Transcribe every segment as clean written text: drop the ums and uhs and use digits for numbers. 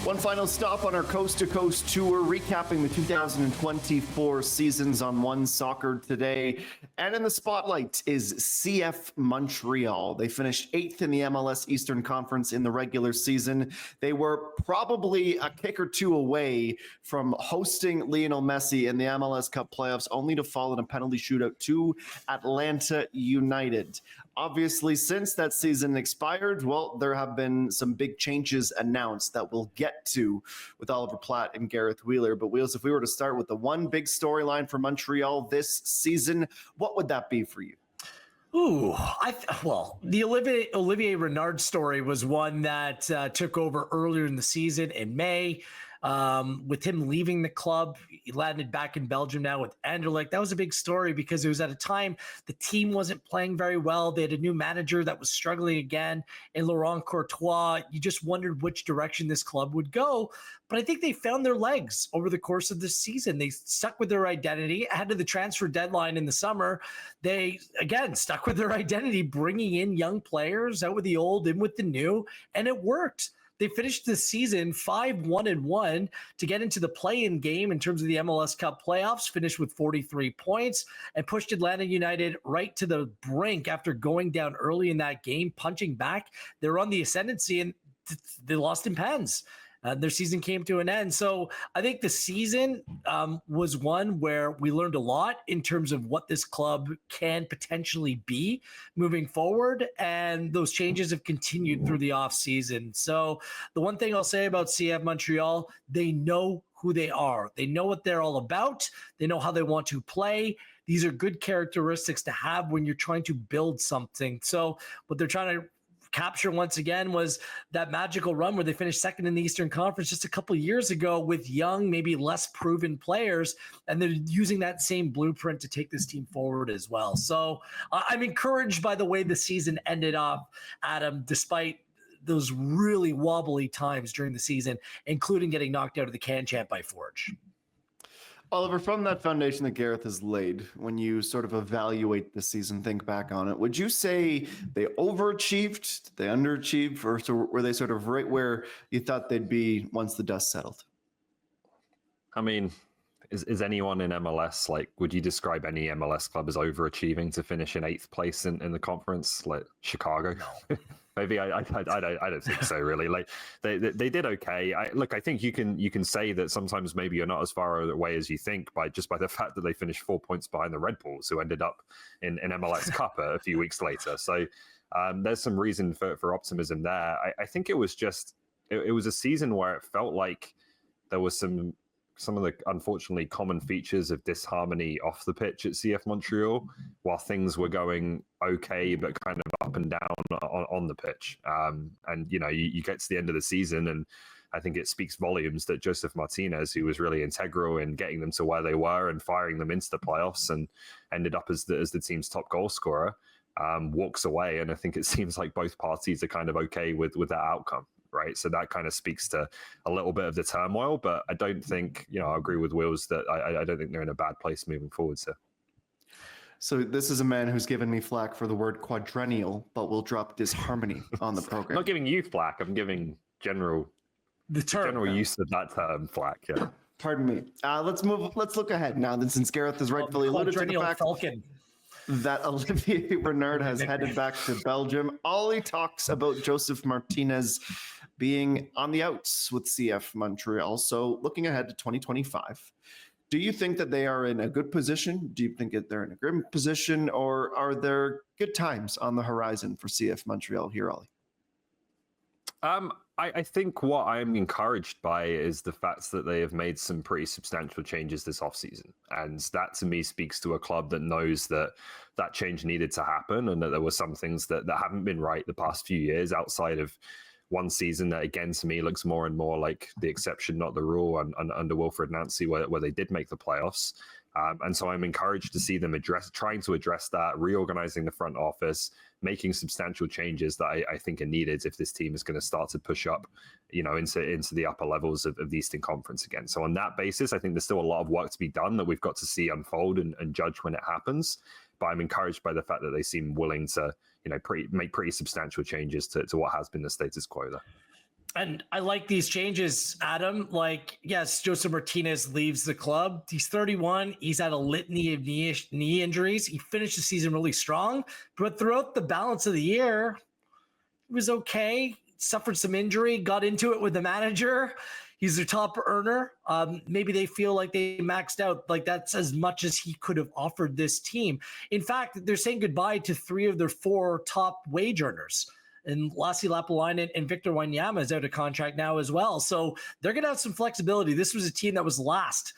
One final stop on our coast-to-coast tour, recapping the 2024 seasons on One Soccer today. And in the spotlight is CF Montreal. They finished 8th in the MLS Eastern Conference in the regular season. They were probably a kick or two away from hosting Lionel Messi in the MLS Cup playoffs, only to fall in a penalty shootout to Atlanta United. Obviously, since that season expired, well, there have been some big changes announced that we'll get to with Oliver Platt and Gareth Wheeler. But Wheels, if we were to start with the one big storyline for Montreal this season, what would that be for you? The Olivier Renard story was one that took over earlier in the season in May. With him leaving the club, he landed back in Belgium now with Anderlecht. That was a big story because it was at a time the team wasn't playing very well. They had a new manager that was struggling again in Laurent Courtois. You just wondered which direction this club would go. But I think they found their legs over the course of this season. They stuck with their identity. Ahead of the transfer deadline in the summer, they, again, stuck with their identity, bringing in young players, out with the old, in with the new, and it worked. They finished the season 5-1-1 to get into the play-in game in terms of the MLS Cup playoffs, finished with 43 points, and pushed Atlanta United right to the brink after going down early in that game, punching back. They were on the ascendancy, and they lost in pens. Their season came to an end. So I think the season was one where we learned a lot in terms of what this club can potentially be moving forward. And those changes have continued through the offseason. So the one thing I'll say about CF Montreal, they know who they are. They know what they're all about. They know how they want to play. These are good characteristics to have when you're trying to build something. So what they're trying to capture once again was that magical run where they finished second in the Eastern Conference just a couple of years ago with young, maybe less proven players, and they're using that same blueprint to take this team forward as well. So I'm encouraged by the way the season ended up, Adam, despite those really wobbly times during the season, including getting knocked out of the Can Champ by Forge. Oliver, from that foundation that Gareth has laid, when you sort of evaluate the season, think back on it, would you say they overachieved, did they underachieved, or were they sort of right where you thought they'd be once the dust settled? I mean, is anyone in MLS, would you describe any MLS club as overachieving to finish in 8th place in the conference, like Chicago? No. Maybe I don't think so, really. They did okay. I think you can say that sometimes maybe you're not as far away as you think by the fact that they finished 4 points behind the Red Bulls, who ended up in MLS Cup a few weeks later. So there's some reason for optimism there. I think it was just it was a season where it felt like there was some of the unfortunately common features of disharmony off the pitch at CF Montreal, while things were going okay, but kind of up and down on the pitch. And, you get to the end of the season, and I think it speaks volumes that Joseph Martinez, who was really integral in getting them to where they were and firing them into the playoffs and ended up as the team's top goal scorer, walks away. And I think it seems like both parties are kind of okay with that outcome. Right. So that kind of speaks to a little bit of the turmoil, but I don't think, I agree with Wills that I don't think they're in a bad place moving forward. So this is a man who's given me flack for the word quadrennial, but will drop disharmony on the program. I'm not giving you flack. I'm giving general use of that term flack. Yeah. Pardon me. Let's look ahead now. Then, since Gareth has rightfully alluded to the fact that Olivier Renard has headed back to Belgium, Ollie talks about Joseph Martinez being on the outs with CF Montreal. So looking ahead to 2025, do you think that they are in a good position? Do you think that they're in a grim position, or are there good times on the horizon for CF Montreal here, Ollie? I think what I'm encouraged by is the fact that they have made some pretty substantial changes this offseason. And that to me speaks to a club that knows that change needed to happen, and that there were some things that haven't been right the past few years outside of one season that, again, to me looks more and more like the exception, not the rule, and under Wilfred Nancy, where they did make the playoffs. And so I'm encouraged to see them trying to address that, reorganizing the front office, making substantial changes that I think are needed if this team is going to start to push up, into the upper levels of the Eastern Conference again. So on that basis, I think there's still a lot of work to be done that we've got to see unfold and judge when it happens. But I'm encouraged by the fact that they seem willing to, make pretty substantial changes to what has been the status quo there. And I like these changes, Adam. Like, yes, Joseph Martinez leaves the club. He's 31. He's had a litany of knee injuries. He finished the season really strong, but throughout the balance of the year, he was okay. Suffered some injury, got into it with the manager. He's their top earner. Maybe they feel like they maxed out. Like that's as much as he could have offered this team. In fact, they're saying goodbye to 3 of their 4 top wage earners. And Lassi Lapalainen and Victor Wanyama is out of contract now as well. So they're going to have some flexibility. This was a team that was last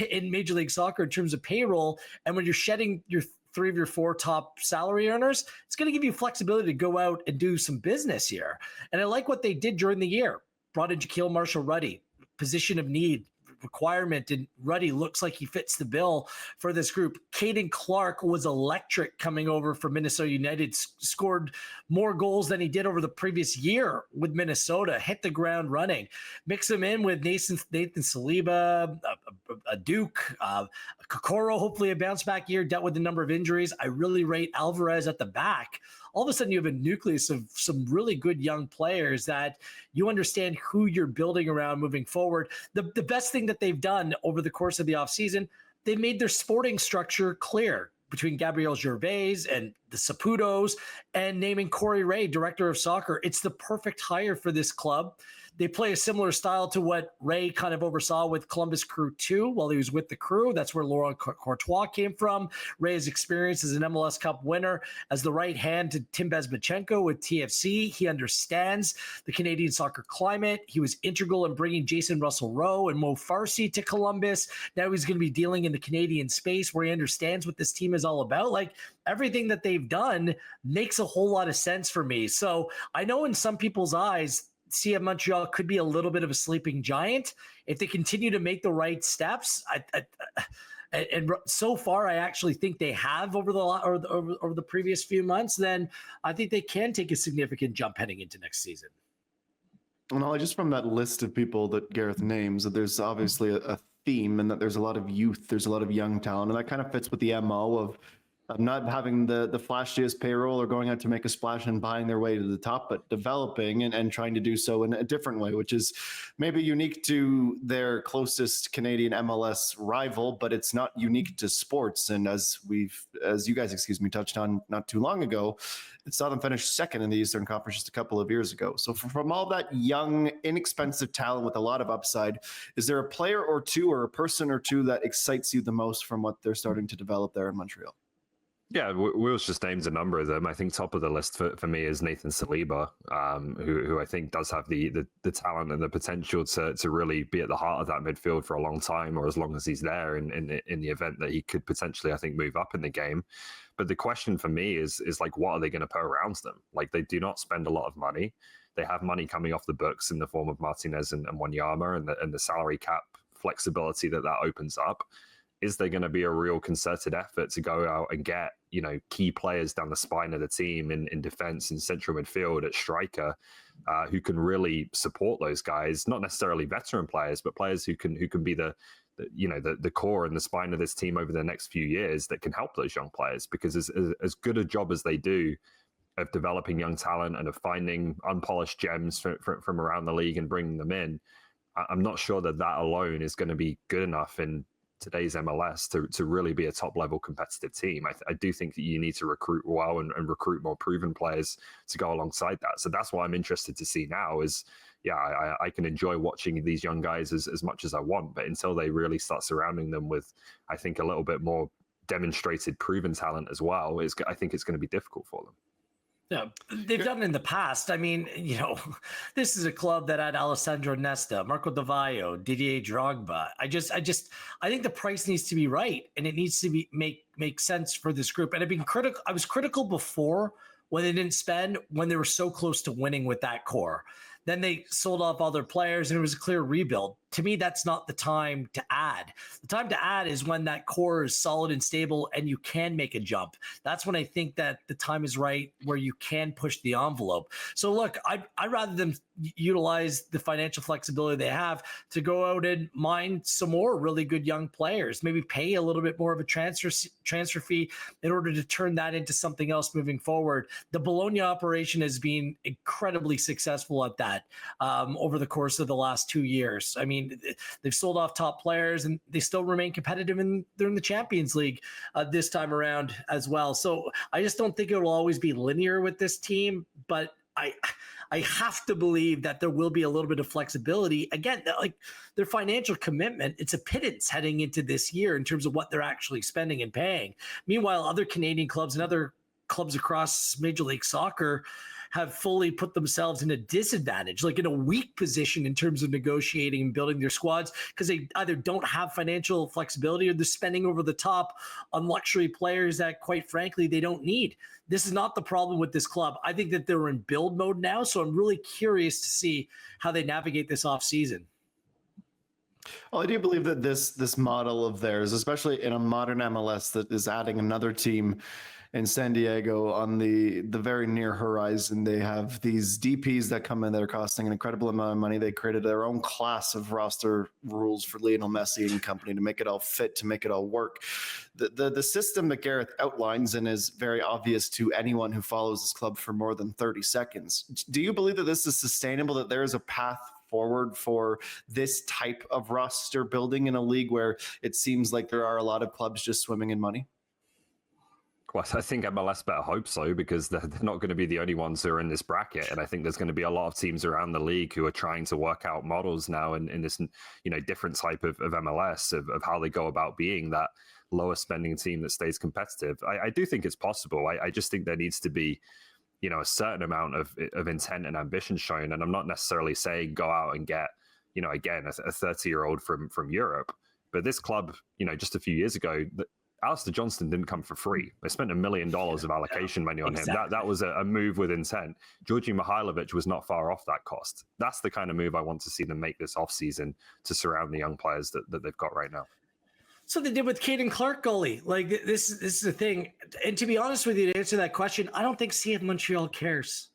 in Major League Soccer in terms of payroll. And when you're shedding your 3 of your 4 top salary earners, it's going to give you flexibility to go out and do some business here. And I like what they did during the year. Brought in Jaquil Marshall-Ruddy, position of need, requirement, and Ruddy looks like he fits the bill for this group. Caden Clark was electric coming over from Minnesota United, scored more goals than he did over the previous year with Minnesota, hit the ground running. Mix him in with Nathan Saliba, a Duke, Kokoro, hopefully a bounce back year, dealt with a number of injuries. I really rate Alvarez at the back. All of a sudden you have a nucleus of some really good young players that you understand who you're building around moving forward. The best thing that they've done over the course of the offseason, they made their sporting structure clear between Gabriel Gervais and the Saputos and naming Corey Ray, director of soccer. It's the perfect hire for this club. They play a similar style to what Ray kind of oversaw with Columbus Crew 2 while he was with the Crew. That's where Laurent Courtois came from. Ray's experience as an MLS Cup winner as the right hand to Tim Bezbatchenko with TFC. He understands the Canadian soccer climate. He was integral in bringing Jason Russell-Rowe and Mo Farsi to Columbus. Now he's going to be dealing in the Canadian space where he understands what this team is all about. Like, everything that they've done makes a whole lot of sense for me. So I know in some people's eyes, CF Montreal could be a little bit of a sleeping giant if they continue to make the right steps. And so far, I actually think they have over the previous few months. Then I think they can take a significant jump heading into next season. Well, just from that list of people that Gareth names, that there's obviously a theme, and that there's a lot of youth, there's a lot of young talent, and that kind of fits with the MO of not having the flashiest payroll or going out to make a splash and buying their way to the top, but developing and trying to do so in a different way, which is maybe unique to their closest Canadian MLS rival, but it's not unique to sports. And as you guys, touched on not too long ago, it saw them finish second in the Eastern Conference just a couple of years ago. So from all that young, inexpensive talent with a lot of upside, is there a player or two or a person or two that excites you the most from what they're starting to develop there in Montreal? Yeah, Will's just named a number of them. I think top of the list for me is Nathan Saliba, who I think does have the talent and the potential to really be at the heart of that midfield for a long time, or as long as he's there in the event that he could potentially, I think, move up in the game. But the question for me is like, what are they going to put around them? Like, they do not spend a lot of money. They have money coming off the books in the form of Martinez and Wanyama and the salary cap flexibility that opens up. Is there going to be a real concerted effort to go out and get, key players down the spine of the team in defense and central midfield at striker, who can really support those guys? Not necessarily veteran players, but players who can be the core and the spine of this team over the next few years that can help those young players. Because as good a job as they do of developing young talent and of finding unpolished gems from around the league and bringing them in, I'm not sure that alone is going to be good enough in today's MLS to really be a top level competitive team. I do think that you need to recruit well and recruit more proven players to go alongside that. So that's what I'm interested to see now is, I can enjoy watching these young guys as much as I want, but until they really start surrounding them with, I think, a little bit more demonstrated proven talent as well, I think it's going to be difficult for them. Yeah, they've done it in the past. I mean, this is a club that had Alessandro Nesta, Marco Di Vaio, Didier Drogba. I think the price needs to be right, and it needs to be make sense for this group. And I was critical before when they didn't spend, when they were so close to winning with that core. Then they sold off other players, and it was a clear rebuild. To me, that's not the time to add. The time to add is when that core is solid and stable and you can make a jump. That's when I think that the time is right where you can push the envelope. So look, I'd rather them utilize the financial flexibility they have to go out and mine some more really good young players, maybe pay a little bit more of a transfer fee in order to turn that into something else moving forward. The Bologna operation has been incredibly successful at that. that over the course of the last 2 years. I mean, they've sold off top players and they still remain competitive they're in the Champions League this time around as well. So I just don't think it will always be linear with this team, but I have to believe that there will be a little bit of flexibility. Again, like their financial commitment, it's a pittance heading into this year in terms of what they're actually spending and paying. Meanwhile, other Canadian clubs and other clubs across Major League Soccer have fully put themselves in a disadvantage, like in a weak position in terms of negotiating and building their squads, because they either don't have financial flexibility or they're spending over the top on luxury players that, quite frankly, they don't need. This is not the problem with this club. I think that they're in build mode now, so I'm really curious to see how they navigate this offseason. Well, I do believe that this model of theirs, especially in a modern MLS that is adding another team in San Diego on the very near horizon, they have these DPs that come in that are costing an incredible amount of money. They created their own class of roster rules for Lionel Messi and company to make it all fit, to make it all work. The system that Gareth outlines and is very obvious to anyone who follows this club for more than 30 seconds. Do you believe that this is sustainable, that there is a path forward for this type of roster building in a league where it seems like there are a lot of clubs just swimming in money? Well, I think MLS better hope so, because they're not going to be the only ones who are in this bracket. And I think there's going to be a lot of teams around the league who are trying to work out models now in this, different type of MLS of how they go about being that lower spending team that stays competitive. I do think it's possible. I just think there needs to be, a certain amount of intent and ambition shown. And I'm not necessarily saying go out and get, again, a 30-year-old from Europe. But this club, just a few years ago, Alistair Johnston didn't come for free. They spent $1 million of allocation money on him. That was a move with intent. Georgi Mihailovic was not far off that cost. That's the kind of move I want to see them make this offseason to surround the young players that they've got right now. So they did with Caden Clark, goalie. Like this is the thing. And to be honest with you, to answer that question, I don't think CF Montreal cares.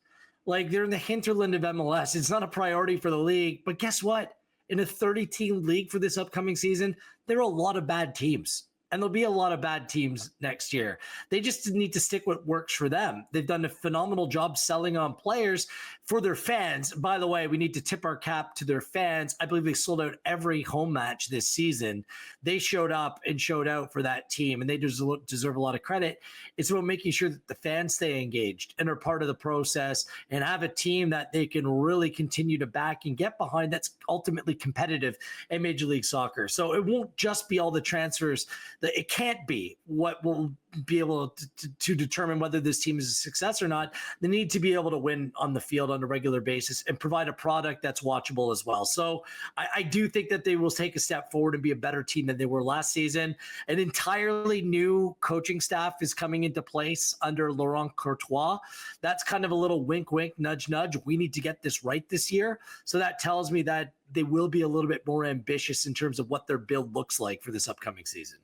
Like they're in the hinterland of MLS. It's not a priority for the league. But guess what? In a 30-team league for this upcoming season, there are a lot of bad teams. And there'll be a lot of bad teams next year. They just need to stick what works for them. They've done a phenomenal job selling on players for their fans. By the way, we need to tip our cap to their fans. I believe they sold out every home match this season. They showed up and showed out for that team, and they deserve a lot of credit. It's about making sure that the fans stay engaged and are part of the process and have a team that they can really continue to back and get behind that's ultimately competitive in Major League Soccer. So it won't just be all the transfers. It can't be what will be able to determine whether this team is a success or not. They need to be able to win on the field on a regular basis and provide a product that's watchable as well. So I do think that they will take a step forward and be a better team than they were last season. An entirely new coaching staff is coming into place under Laurent Courtois. That's kind of a little wink, wink, nudge, nudge. We need to get this right this year. So that tells me that they will be a little bit more ambitious in terms of what their build looks like for this upcoming season.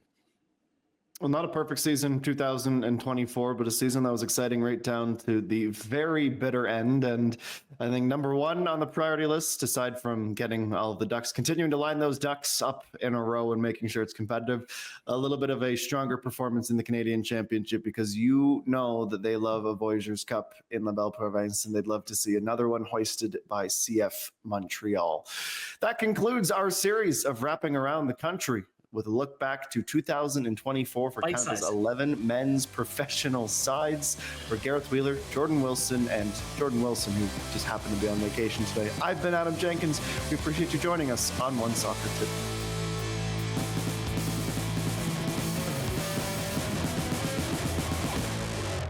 Well, not a perfect season, 2024, but a season that was exciting right down to the very bitter end. And I think number one on the priority list, aside from getting all of the Ducks, continuing to line those Ducks up in a row and making sure it's competitive, a little bit of a stronger performance in the Canadian Championship, because you know that they love a Voyageurs Cup in La Belle Province, and they'd love to see another one hoisted by CF Montreal. That concludes our series of wrapping around the country with a look back to 2024 for Canada's 11 men's professional sides. For Gareth Wheeler, Jordan Wilson, who just happened to be on vacation today, I've been Adam Jenkins. We appreciate you joining us on One Soccer Tip.